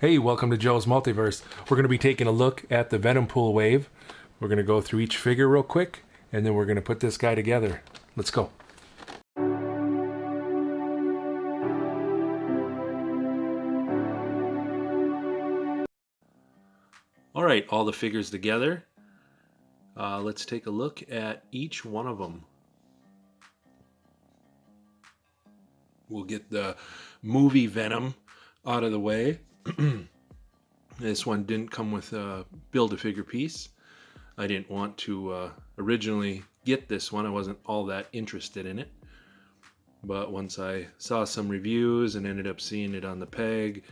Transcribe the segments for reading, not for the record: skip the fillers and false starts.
Hey, welcome to Joe's Multiverse. We're going to be taking a look at the Venompool wave. We're going to go through each figure real quick, and then we're going to put this guy together. Let's go. All right, all the figures together. Let's take a look at each one of them. We'll get the movie Venom out of the way. This one didn't come with a Build-A-Figure piece. I didn't want to originally get this one. I wasn't all that interested in it. But once I saw some reviews and ended up seeing it on the peg,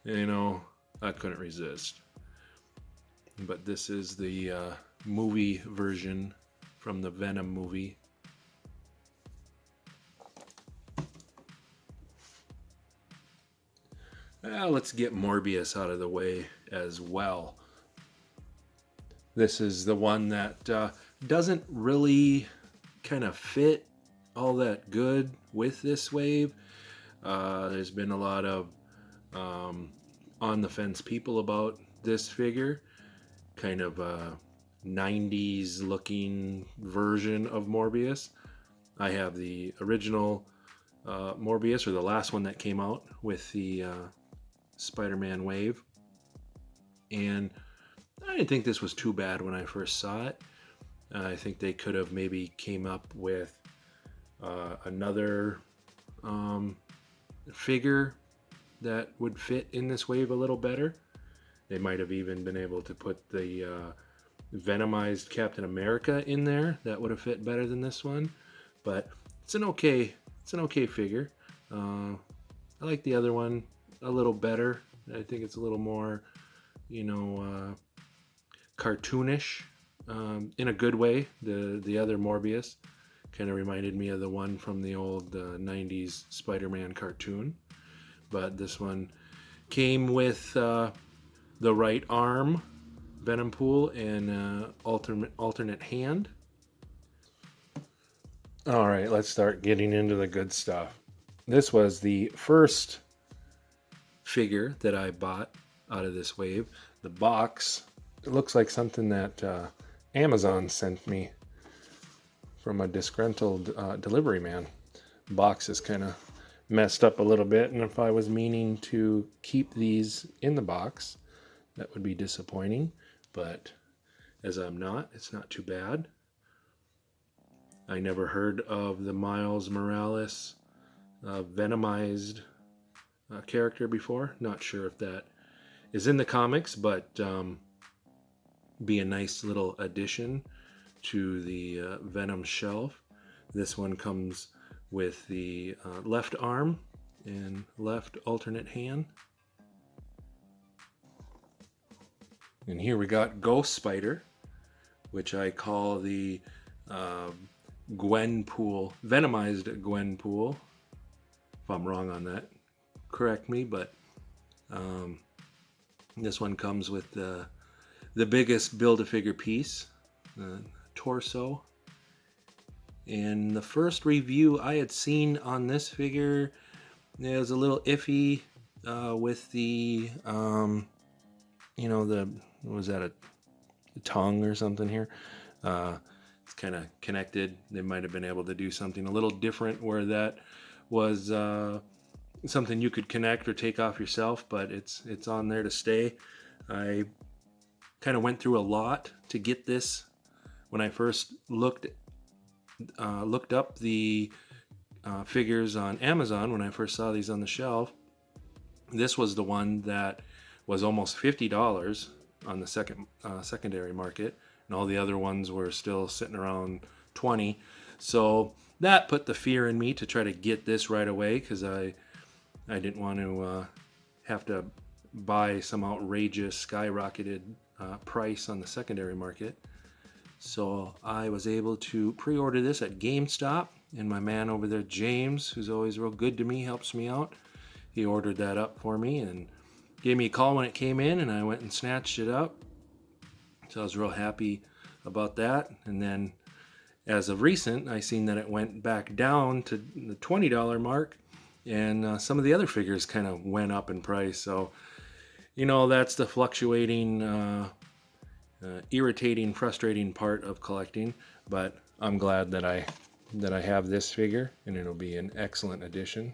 I couldn't resist. But this is the movie version from the Venom movie. Let's get Morbius out of the way as well. This is the one that doesn't really kind of fit all that good with this wave. There's been a lot of on the fence people about this figure. Kind of a 90s looking version of Morbius. I have the original Morbius, or the last one that came out with the Spider-Man wave, and I didn't think this was too bad when I first saw it. I think they could have maybe came up with another figure that would fit in this wave a little better. They might have even been able to put the Venomized Captain America in there. That would have fit better than this one, but it's an okay figure. I like the other one a little better. I think it's a little more, cartoonish, in a good way. The other Morbius kind of reminded me of the one from the old 90s Spider-Man cartoon, but this one came with the right arm Venompool and alternate hand. All right, let's start getting into the good stuff. This was the first figure that I bought out of this wave. The box, it looks like something that Amazon sent me from a disgruntled delivery man. The box is kind of messed up a little bit, and if I was meaning to keep these in the box, that would be disappointing, but as I'm not, it's not too bad. I never heard of the Miles Morales Venomized character before. Not sure if that is in the comics, but be a nice little addition to the Venom shelf. This one comes with the left arm and left alternate hand. And here we got Ghost Spider, which I call the Gwenpool, Venomized Gwenpool. If I'm wrong on that, correct me, but this one comes with the biggest Build-A-Figure piece, torso. And the first review I had seen on this figure, it was a little iffy with the, what was that, a tongue or something here? It's kind of connected. They might have been able to do something a little different where that was something you could connect or take off yourself, but it's on there to stay. I kind of went through a lot to get this. When I first looked up the figures on Amazon, when I first saw these on the shelf, this was the one that was almost $50 on the secondary market, and all the other ones were still sitting around $20. So that put the fear in me to try to get this right away, because I didn't want to have to buy some outrageous skyrocketed price on the secondary market. So I was able to pre-order this at GameStop, and my man over there, James, who's always real good to me, helps me out. He ordered that up for me and gave me a call when it came in, and I went and snatched it up. So I was real happy about that. And then as of recent, I seen that it went back down to the $20 mark, and some of the other figures kind of went up in price. So you know, that's the fluctuating, irritating, frustrating part of collecting. But I'm glad that I have this figure, and it'll be an excellent addition.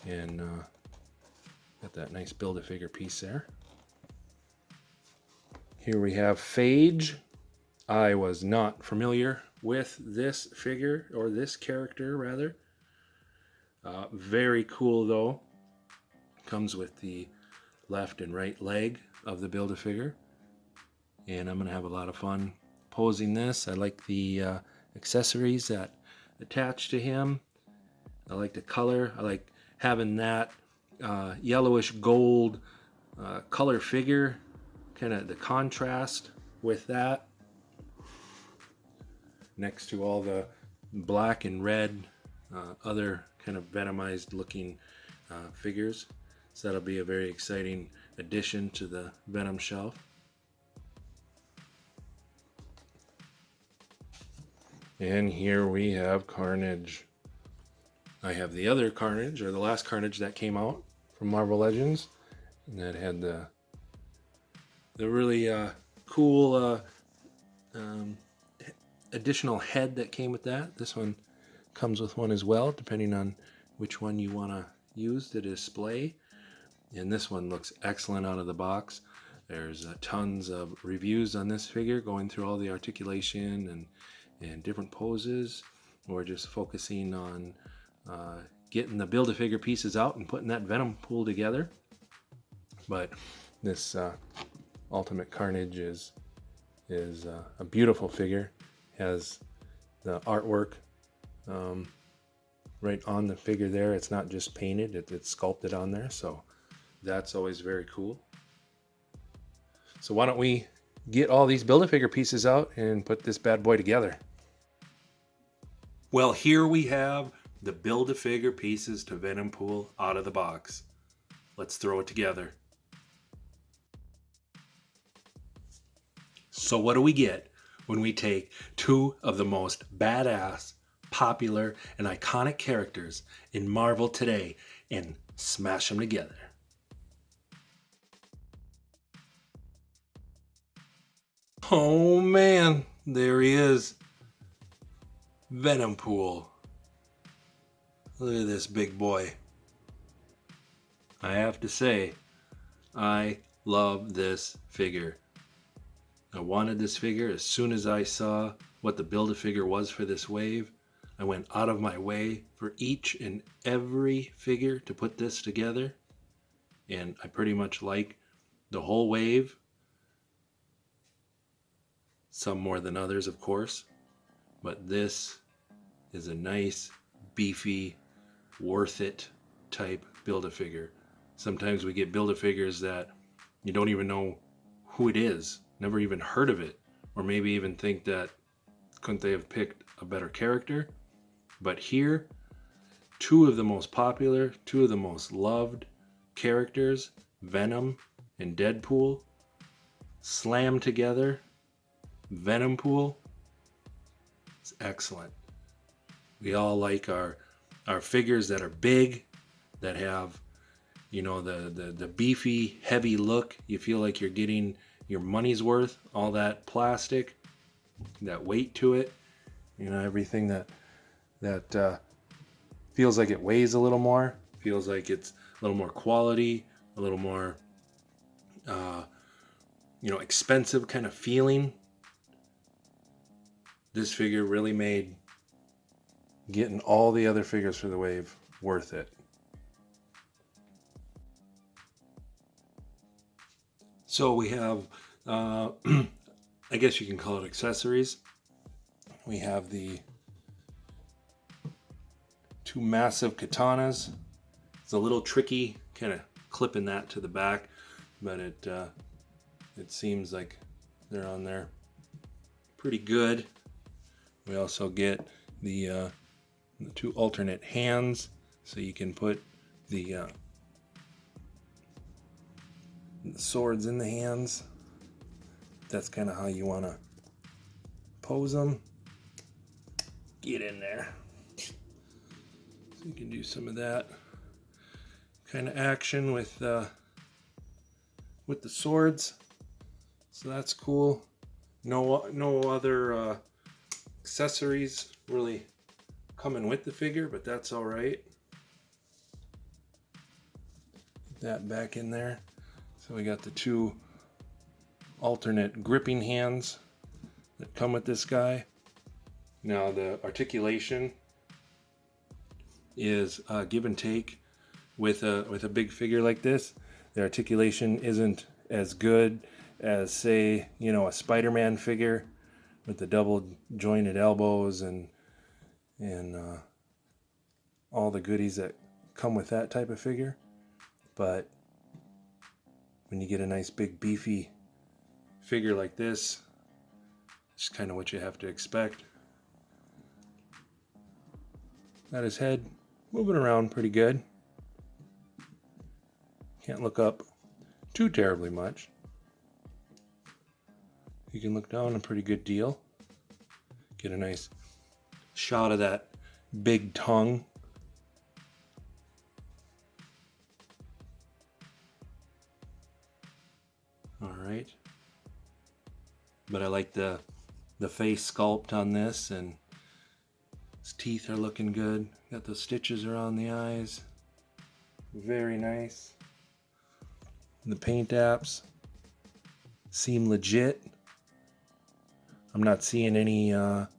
And got that nice Build-A-Figure piece there. Here we have Phage. I was not familiar with this figure, or this character rather. Very cool though. Comes with the left and right leg of the Build-A-Figure. And I'm going to have a lot of fun posing this. I like the accessories that attach to him. I like the color. I like having that yellowish gold color figure, kind of the contrast with that, next to all the black and red other kind of Venomized looking figures. So that'll be a very exciting addition to the Venom shelf. And here we have Carnage. I have the other Carnage, or the last Carnage that came out from Marvel Legends, and that had the really cool additional head that came with that. This one comes with one as well, depending on which one you want to use to display. And this one looks excellent out of the box. There's tons of reviews on this figure, going through all the articulation and different poses. We're just focusing on getting the Build-A-Figure pieces out and putting that Venompool together. But this Ultimate Carnage is a beautiful figure. Has the artwork right on the figure there. It's not just painted, it's sculpted on there, so that's always very cool. So why don't we get all these Build-A-Figure pieces out and put this bad boy together. Well, here we have the Build-A-Figure pieces to Venompool out of the box. Let's throw it together. So what do we get when we take two of the most badass, popular, and iconic characters in Marvel today and smash them together? Oh man, there he is. Venompool. Look at this big boy. I have to say, I love this figure. I wanted this figure as soon as I saw what the Build-A-Figure was for this wave. I went out of my way for each and every figure to put this together. And I pretty much like the whole wave. Some more than others, of course. But this is a nice, beefy, worth it type Build-A-Figure. Sometimes we get Build-A-Figures that you don't even know who it is, never even heard of it, or maybe even think that couldn't they have picked a better character? But here, two of the most popular, two of the most loved characters, Venom and Deadpool, slammed together. Venompool is excellent. We all like our figures that are big, that have, you know, the beefy, heavy look. You feel like you're getting your money's worth. All that plastic, that weight to it. You know, everything that feels like it weighs a little more. Feels like it's a little more quality, a little more, expensive kind of feeling. This figure really made getting all the other figures for the wave worth it. So we have, I guess you can call it accessories. We have the two massive katanas. It's a little tricky kind of clipping that to the back, but it seems like they're on there pretty good. We also get the two alternate hands, so you can put the swords in the hands. That's kind of how you want to pose them. Get in there. So you can do some of that kind of action with with the swords, so that's cool. No other accessories really coming with the figure, but that's all right. Get that back in there. So we got the two alternate gripping hands that come with this guy. Now the articulation is give and take. With a big figure like this, the articulation isn't as good as, say, you know, a Spider-Man figure with the double jointed elbows and all the goodies that come with that type of figure. But when you get a nice big beefy figure like this, it's kind of what you have to expect. Got his head moving around pretty good. Can't look up too terribly much. You can look down a pretty good deal. Get a nice shot of that big tongue. All right. But I like the face sculpt on this, and his teeth are looking good. Got those stitches around the eyes. Very nice. The paint apps seem legit. I'm not seeing any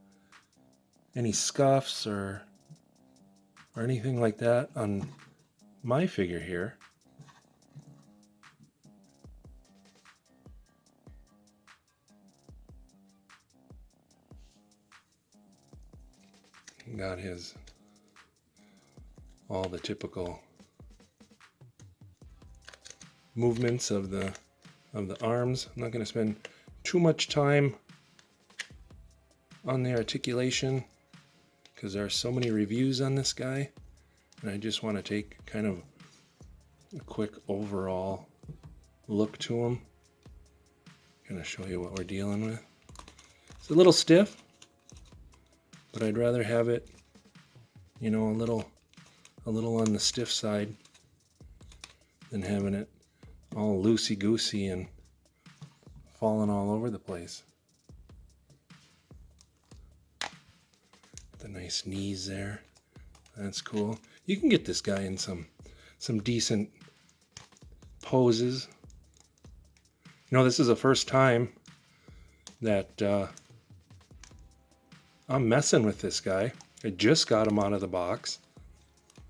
scuffs or anything like that on my figure here. Got his all the typical movements of the arms. I'm not going to spend too much time on the articulation because there are so many reviews on this guy, and I just want to take kind of a quick overall look to him. Going to show you what we're dealing with. It's a little stiff, but I'd rather have it, you know, a little on the stiff side than having it all loosey-goosey and falling all over the place. The nice knees there. That's cool. You can get this guy in some decent poses. You know, this is the first time that I'm messing with this guy. I just got him out of the box.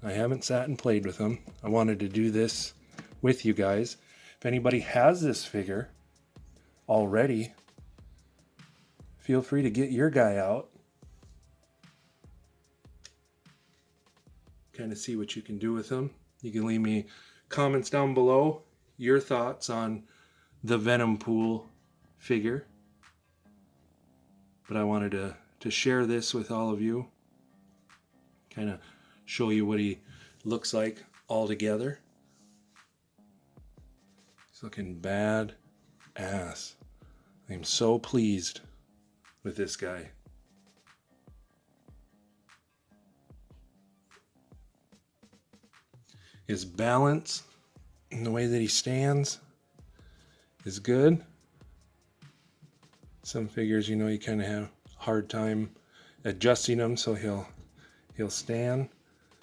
I haven't sat and played with him. I wanted to do this with you guys. If anybody has this figure already, feel free to get your guy out. Kind of see what you can do with him. You can leave me comments down below, your thoughts on the Venompool figure. But I wanted to share this with all of you. Kind of show you what he looks like all together. He's looking bad ass. I'm so pleased with this guy. His balance and the way that he stands is good. Some figures, you know, you kind of have a hard time adjusting them so he'll stand.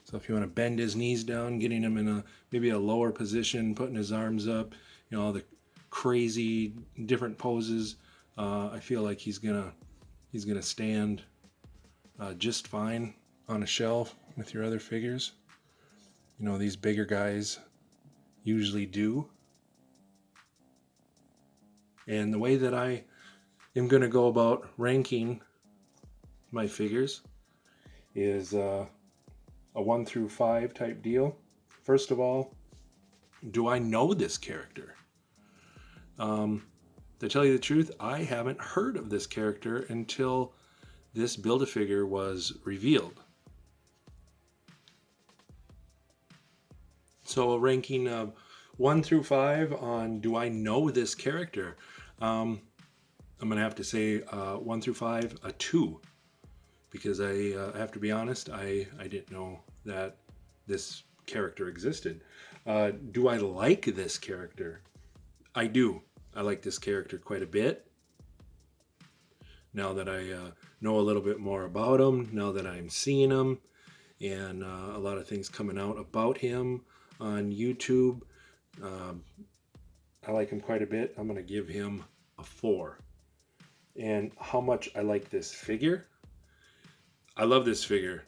So if you want to bend his knees down, getting him in maybe a lower position, putting his arms up, you know, all the crazy different poses, I feel like he's gonna stand just fine on a shelf with your other figures. You know, these bigger guys usually do. And the way that I am going to go about ranking my figures is a 1 through 5 type deal. First of all, do I know this character? To tell you the truth, I haven't heard of this character until this Build-A-Figure was revealed. So a ranking of 1 through 5 on do I know this character? I'm going to have to say 1 through 5, a 2. Because I have to be honest, I didn't know that this character existed. Do I like this character? I do. I like this character quite a bit. Now that I know a little bit more about him, now that I'm seeing him, and a lot of things coming out about him on YouTube, um, I like him quite a bit. I'm going to give him a 4. And how much I like this figure. I love this figure.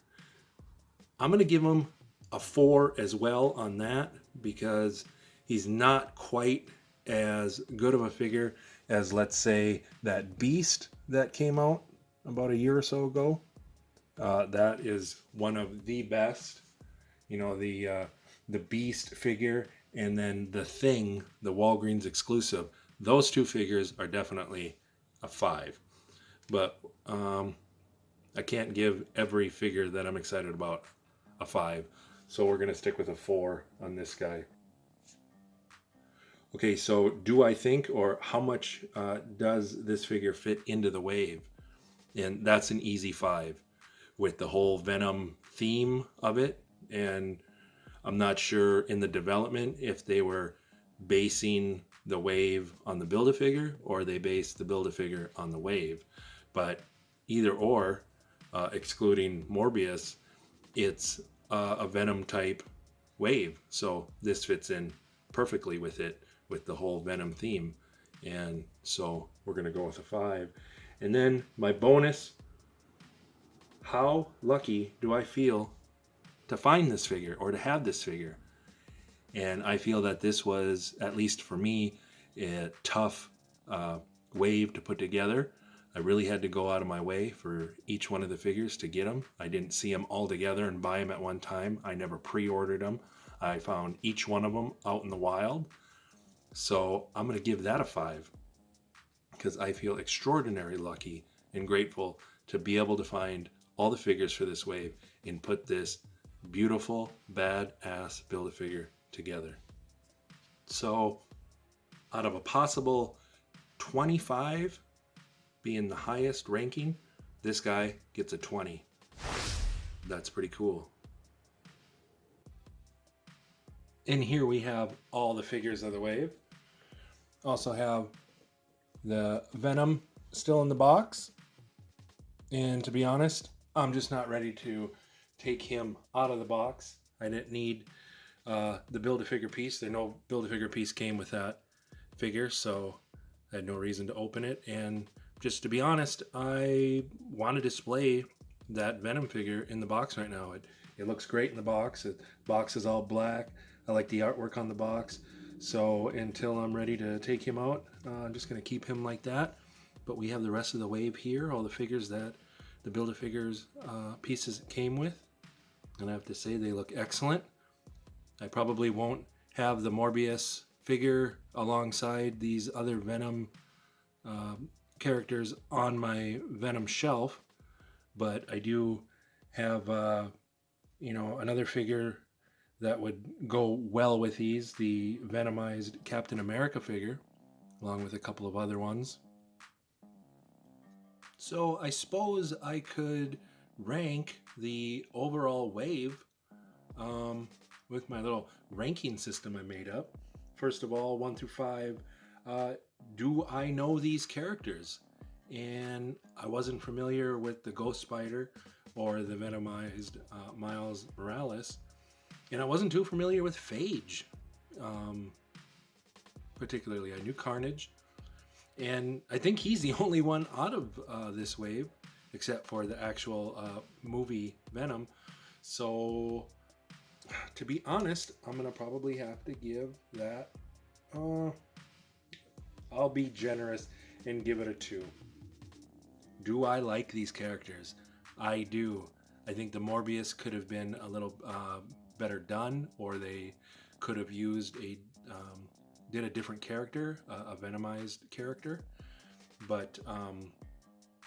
I'm going to give him a 4 as well on that because he's not quite as good of a figure as, let's say, that Beast that came out about a year or so ago. That is one of the best. You know, the Beast figure and then the Thing, the Walgreens exclusive. Those two figures are definitely a 5. But I can't give every figure that I'm excited about a 5. So we're going to stick with a 4 on this guy. Okay, so do I think, or how much does this figure fit into the wave? And that's an easy 5 with the whole Venom theme of it. And I'm not sure in the development if they were basing the wave on the Build-A-Figure or they based the Build-A-Figure on the wave. But either or, excluding Morbius, it's a Venom type wave. So this fits in perfectly with it, with the whole Venom theme. And so we're going to go with a 5. And then my bonus, how lucky do I feel to find this figure or to have this figure? And I feel that this was, at least for me, a tough wave to put together. I really had to go out of my way for each one of the figures to get them. I didn't see them all together and buy them at one time. I never pre-ordered them. I found each one of them out in the wild. So I'm going to give that a 5 because I feel extraordinarily lucky and grateful to be able to find all the figures for this wave and put this beautiful, badass Build-A-Figure together. So out of a possible 25 being the highest ranking, this guy gets a 20. That's pretty cool. And here we have all the figures of the wave. Also have the Venom still in the box. And to be honest, I'm just not ready to take him out of the box. I didn't need the Build-A-Figure piece. There no Build-A-Figure piece came with that figure, so I had no reason to open it. And just to be honest, I want to display that Venom figure in the box right now. It looks great in the box. The box is all black. I like the artwork on the box. So until I'm ready to take him out, I'm just going to keep him like that. But we have the rest of the wave here, all the figures that the Build-A-Figures pieces came with. And I have to say they look excellent. I probably won't have the Morbius figure alongside these other Venom characters on my Venom shelf, but I do have another figure that would go well with these, the Venomized Captain America figure, along with a couple of other ones. So I suppose I could rank the overall wave with my little ranking system I made up. First of all, 1 through 5, do I know these characters? And I wasn't familiar with the Ghost Spider or the Venomized Miles Morales. And I wasn't too familiar with Phage. Particularly, I knew Carnage. And I think he's the only one out of this wave, except for the actual movie Venom. So, to be honest, I'm going to probably have to give that... I'll be generous and give it a 2. Do I like these characters? I do. I think the Morbius could have been a little better done, or they could have used did a different character, a Venomized character. But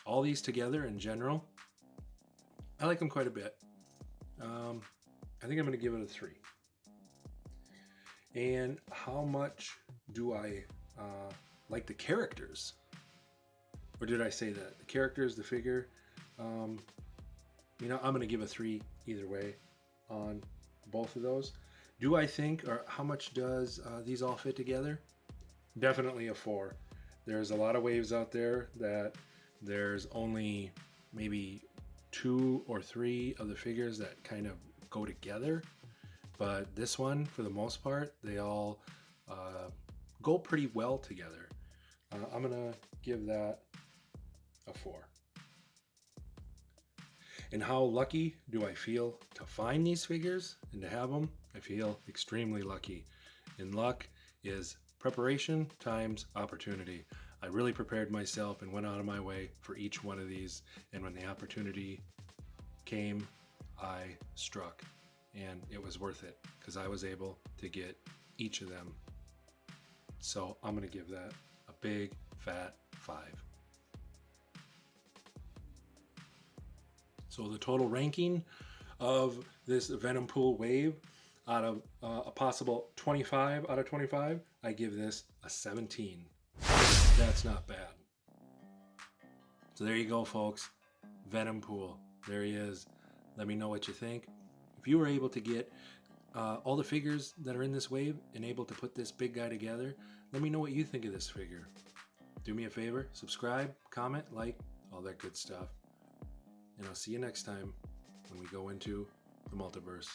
all these together in general, I like them quite a bit. I think I'm going to give it a 3. And how much do I like the characters? Or did I say that? The characters, the figure. I'm going to give a 3 either way on both of those. Do I think, or how much does these all fit together? Definitely a 4. There's a lot of waves out there that there's only maybe 2 or 3 of the figures that kind of go together. But this one, for the most part, they all go pretty well together. I'm going to give that a 4. And how lucky do I feel to find these figures and to have them? I feel extremely lucky. And luck is preparation times opportunity. I really prepared myself and went out of my way for each one of these. And when the opportunity came, I struck. And it was worth it because I was able to get each of them. So I'm going to give that a big fat 5. So the total ranking of this Venompool wave out of a possible 25 out of 25, I give this a 17. That's not bad. So there you go, folks. Venompool. There he is. Let me know what you think. If you were able to get all the figures that are in this wave and able to put this big guy together, let me know what you think of this figure. Do me a favor, subscribe, comment, like, all that good stuff. And I'll see you next time when we go into the multiverse.